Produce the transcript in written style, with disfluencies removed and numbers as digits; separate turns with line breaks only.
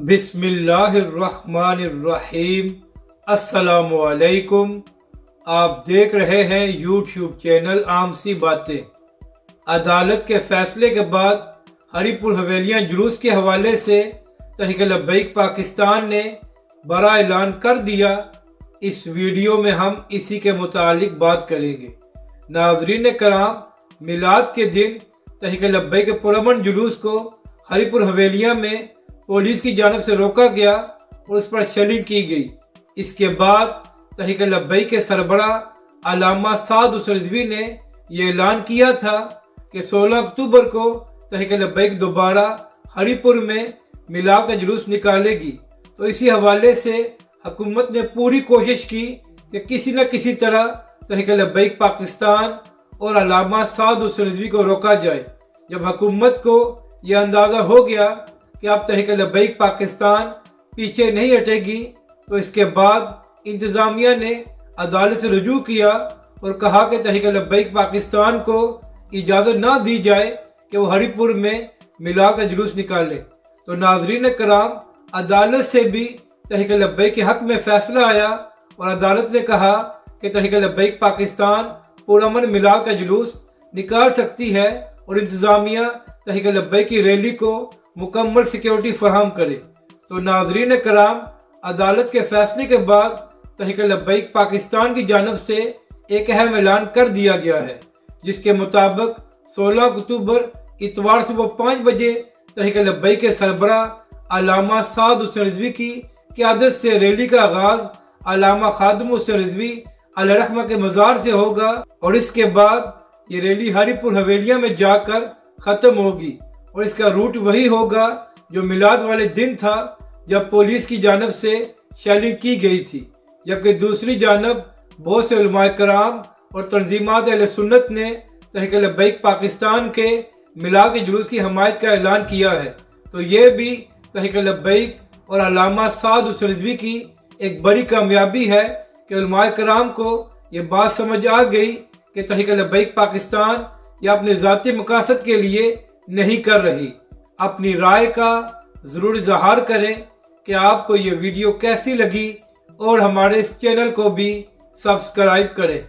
بسم اللہ الرحمن الرحیم۔ السلام علیکم۔ آپ دیکھ رہے ہیں یوٹیوب چینل عام سی باتیں۔ عدالت کے فیصلے کے بعد ہری پور حویلیاں جلوس کے حوالے سے تحریک لبیک پاکستان نے بڑا اعلان کر دیا۔ اس ویڈیو میں ہم اسی کے متعلق بات کریں گے۔ ناظرین کرام، میلاد کے دن تحریک لبیک کے پرامن جلوس کو ہری پور حویلیاں میں پولیس کی جانب سے روکا گیا اور اس پر شیلنگ کی گئی۔ اس کے بعد تحریک لبیک کے سربراہ علامہ سعد حسین رضوی نے یہ اعلان کیا تھا کہ 16 اکتوبر کو تحریک لبیک دوبارہ ہری پور میں میلاد کا جلوس نکالے گی۔ تو اسی حوالے سے حکومت نے پوری کوشش کی کہ کسی نہ کسی طرح تحریک لبیک پاکستان اور علامہ سعد حسین رضوی کو روکا جائے۔ جب حکومت کو یہ اندازہ ہو گیا کہ اب تحریک لبیک پاکستان پیچھے نہیں ہٹے گی، تو اس کے بعد انتظامیہ نے عدالت سے رجوع کیا اور کہا کہ تحریک لبیک پاکستان کو اجازت نہ دی جائے کہ وہ ہری پور میں میلاد کا جلوس نکالے۔ تو ناظرین کرام، عدالت سے بھی تحریک لبیک کے حق میں فیصلہ آیا اور عدالت نے کہا کہ تحریک لبیک پاکستان پرامن میلاد کا جلوس نکال سکتی ہے اور انتظامیہ تحریک لبیک کی ریلی کو مکمل سیکیورٹی فراہم کرے۔ تو ناظرین کرام، عدالت کے فیصلے کے بعد تحریک لبیک پاکستان کی جانب سے ایک اہم اعلان کر دیا گیا ہے، جس کے مطابق 16 اکتوبر اتوار صبح 5 بجے تحریک لبیک کے سربراہ علامہ سعد حسین رضوی کی قیادت سے ریلی کا آغاز علامہ خادم حسین رضوی علیہ الرحمہ کے مزار سے ہوگا اور اس کے بعد یہ ریلی ہری پور حویلیاں میں جا کر ختم ہوگی اور اس کا روٹ وہی ہوگا جو میلاد والے دن تھا جب پولیس کی جانب سے شیلنگ کی گئی تھی، جبکہ دوسری جانب بہت سے علماء کرام اور تنظیمات اہل سنت نے تحریک لبیک پاکستان کے میلاد کے جلوس کی حمایت کا اعلان کیا ہے۔ تو یہ بھی تحریک لبیک اور علامہ سعد حسین رضوی کی ایک بڑی کامیابی ہے کہ علماء کرام کو یہ بات سمجھ آ گئی کہ تحریک لبیک پاکستان یا اپنے ذاتی مقاصد کے لیے نہیں کر رہی۔ اپنی رائے کا ضرور اظہار کریں کہ آپ کو یہ ویڈیو کیسی لگی اور ہمارے اس چینل کو بھی سبسکرائب کریں۔